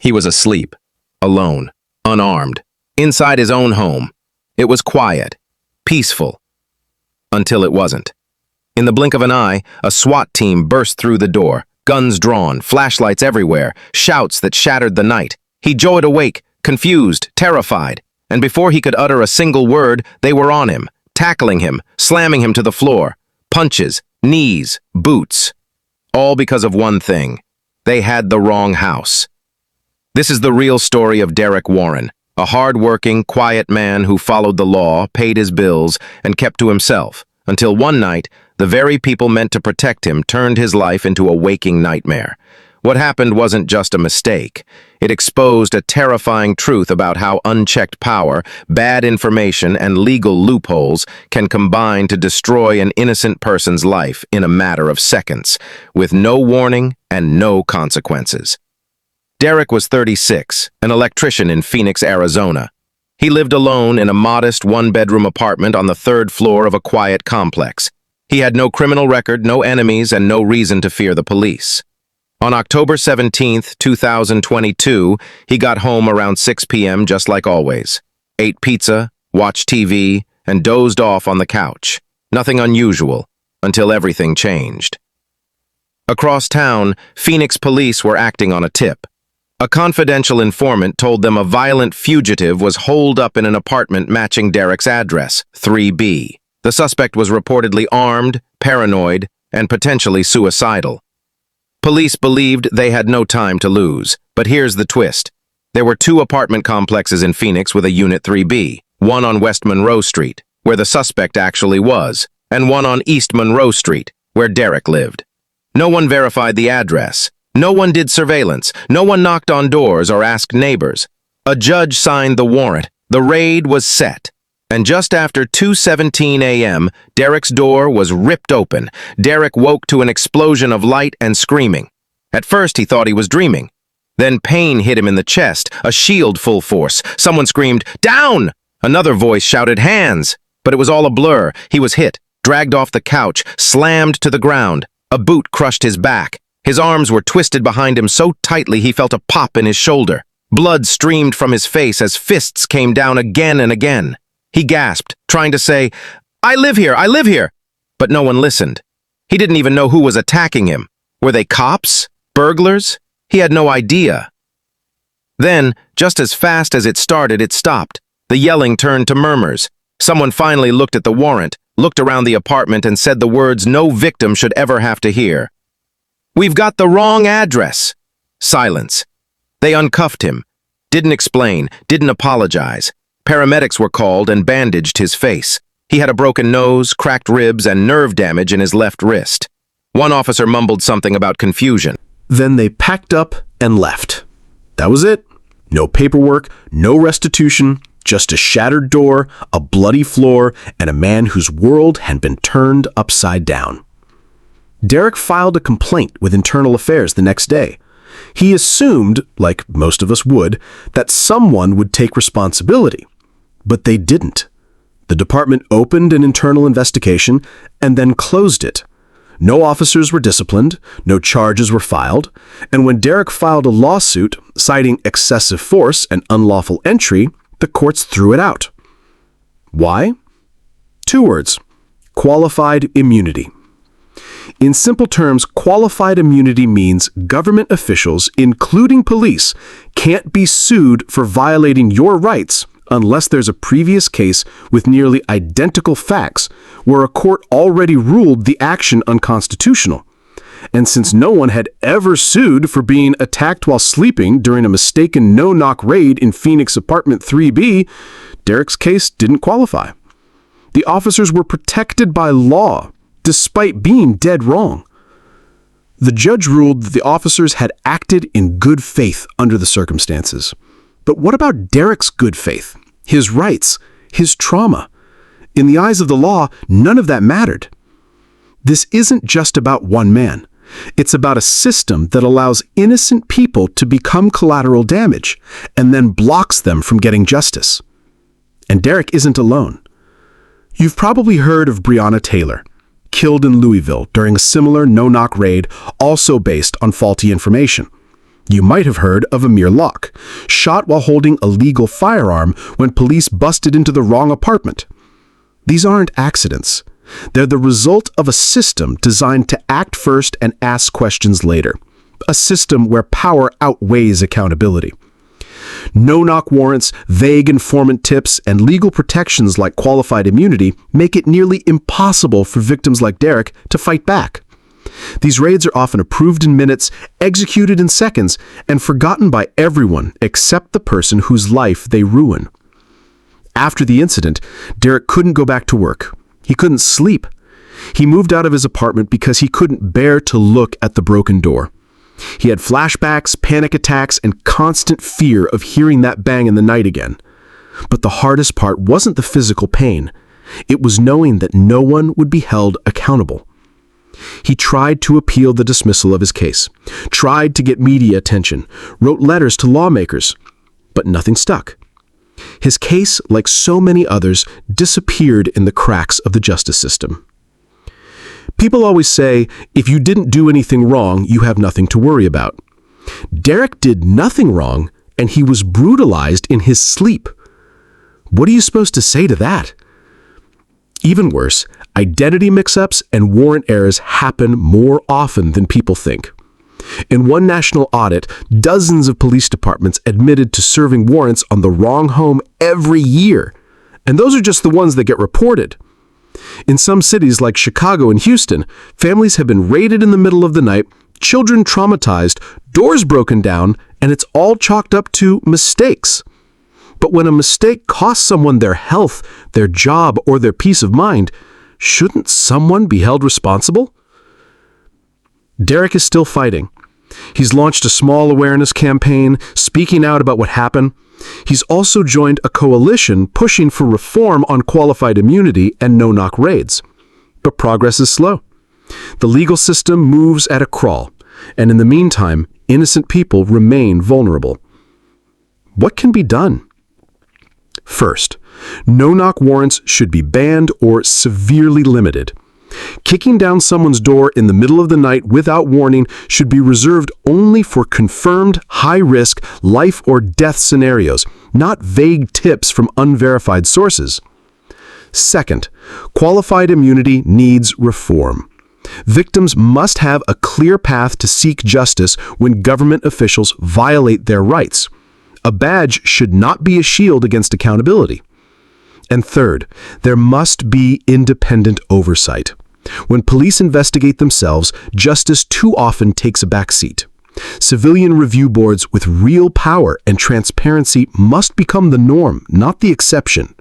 He was asleep, alone, unarmed, inside his own home. It was quiet, peaceful, until it wasn't. In the blink of an eye, a SWAT team burst through the door, guns drawn, flashlights everywhere, shouts that shattered the night. He joyed awake, confused, terrified, and before he could utter a single word, they were on him, tackling him, slamming him to the floor. Punches, knees, boots. All because of one thing. They had the wrong house. This is the real story of Derek Warren, a hard-working, quiet man who followed the law, paid his bills, and kept to himself, until one night, the very people meant to protect him turned his life into a waking nightmare. What happened wasn't just a mistake. It exposed a terrifying truth about how unchecked power, bad information, and legal loopholes can combine to destroy an innocent person's life in a matter of seconds, with no warning and no consequences. Derek was 36, an electrician in Phoenix, Arizona. He lived alone in a modest one-bedroom apartment on the third floor of a quiet complex. He had no criminal record, no enemies, and no reason to fear the police. On October 17, 2022, he got home around 6 p.m. just like always. Ate pizza, watched TV, and dozed off on the couch. Nothing unusual, until everything changed. Across town, Phoenix police were acting on a tip. A confidential informant told them a violent fugitive was holed up in an apartment matching Derek's address, 3B. The suspect was reportedly armed, paranoid, and potentially suicidal. Police believed they had no time to lose, but here's the twist. There were two apartment complexes in Phoenix with a Unit 3B, one on West Monroe Street, where the suspect actually was, and one on East Monroe Street, where Derek lived. No one verified the address. No one did surveillance. No one knocked on doors or asked neighbors. A judge signed the warrant. The raid was set. And just after 2:17 a.m., Derek's door was ripped open. Derek woke to an explosion of light and screaming. At first, he thought he was dreaming. Then pain hit him in the chest, a shield full force. Someone screamed, "Down!" Another voice shouted, "Hands!" But it was all a blur. He was hit, dragged off the couch, slammed to the ground. A boot crushed his back. His arms were twisted behind him so tightly he felt a pop in his shoulder. Blood streamed from his face as fists came down again and again. He gasped, trying to say, I live here, but no one listened. He didn't even know who was attacking him. Were they cops? Burglars? He had no idea. Then, just as fast as it started, it stopped. The yelling turned to murmurs. Someone finally looked at the warrant, looked around the apartment, and said the words no victim should ever have to hear. "We've got the wrong address." Silence. They uncuffed him. Didn't explain, didn't apologize. Paramedics were called and bandaged his face. He had a broken nose, cracked ribs, and nerve damage in his left wrist. One officer mumbled something about confusion. Then they packed up and left. That was it. No paperwork, no restitution, just a shattered door, a bloody floor, and a man whose world had been turned upside down. Derek filed a complaint with Internal Affairs the next day. He assumed, like most of us would, that someone would take responsibility. But they didn't. The department opened an internal investigation and then closed it. No officers were disciplined, no charges were filed, and when Derek filed a lawsuit citing excessive force and unlawful entry, the courts threw it out. Why? 2 words: qualified immunity. In simple terms, qualified immunity means government officials, including police, can't be sued for violating your rights unless there's a previous case with nearly identical facts where a court already ruled the action unconstitutional. And since no one had ever sued for being attacked while sleeping during a mistaken no-knock raid in Phoenix apartment 3B, Derek's case didn't qualify. The officers were protected by law, despite being dead wrong. The judge ruled that the officers had acted in good faith under the circumstances. But what about Derek's good faith, his rights, his trauma? In the eyes of the law, none of that mattered. This isn't just about one man. It's about a system that allows innocent people to become collateral damage and then blocks them from getting justice. And Derek isn't alone. You've probably heard of Breonna Taylor, killed in Louisville during a similar no-knock raid, also based on faulty information. You might have heard of Amir Locke, shot while holding a legal firearm when police busted into the wrong apartment. These aren't accidents. They're the result of a system designed to act first and ask questions later. A system where power outweighs accountability. No-knock warrants, vague informant tips, and legal protections like qualified immunity make it nearly impossible for victims like Derek to fight back. These raids are often approved in minutes, executed in seconds, and forgotten by everyone except the person whose life they ruin. After the incident, Derek couldn't go back to work. He couldn't sleep. He moved out of his apartment because he couldn't bear to look at the broken door. He had flashbacks, panic attacks, and constant fear of hearing that bang in the night again. But the hardest part wasn't the physical pain. It was knowing that no one would be held accountable. He tried to appeal the dismissal of his case, tried to get media attention, wrote letters to lawmakers, but nothing stuck. His case, like so many others, disappeared in the cracks of the justice system. People always say, if you didn't do anything wrong, you have nothing to worry about. Derek did nothing wrong, and he was brutalized in his sleep. What are you supposed to say to that? Even worse, identity mix-ups and warrant errors happen more often than people think. In one national audit, dozens of police departments admitted to serving warrants on the wrong home every year. And those are just the ones that get reported. In some cities like Chicago and Houston, families have been raided in the middle of the night, children traumatized, doors broken down, and it's all chalked up to mistakes. But when a mistake costs someone their health, their job, or their peace of mind, shouldn't someone be held responsible? Derek is still fighting. He's launched a small awareness campaign, speaking out about what happened. He's also joined a coalition pushing for reform on qualified immunity and no-knock raids. But progress is slow. The legal system moves at a crawl, and in the meantime, innocent people remain vulnerable. What can be done? First, no-knock warrants should be banned or severely limited. Kicking down someone's door in the middle of the night without warning should be reserved only for confirmed, high-risk, life or death scenarios, not vague tips from unverified sources. Second, qualified immunity needs reform. Victims must have a clear path to seek justice when government officials violate their rights. A badge should not be a shield against accountability. And third, there must be independent oversight. When police investigate themselves, justice too often takes a back seat. Civilian review boards with real power and transparency must become the norm, not the exception.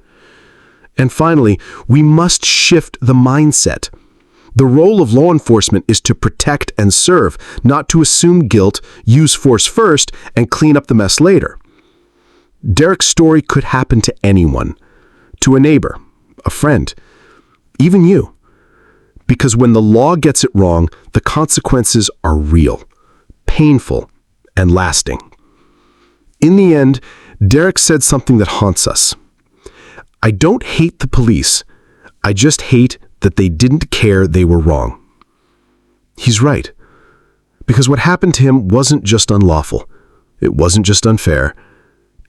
And finally, we must shift the mindset. The role of law enforcement is to protect and serve, not to assume guilt, use force first, and clean up the mess later. Derek's story could happen to anyone. To a neighbor, a friend, even you. Because when the law gets it wrong, the consequences are real, painful, and lasting. In the end, Derek said something that haunts us. I don't hate the police. I just hate that they didn't care they were wrong. He's right. Because what happened to him wasn't just unlawful. It wasn't just unfair.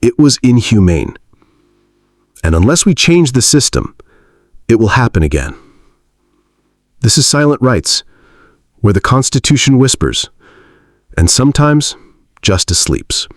It was inhumane. And unless we change the system, it will happen again. This is Silent Rights, where the Constitution whispers, and sometimes justice sleeps.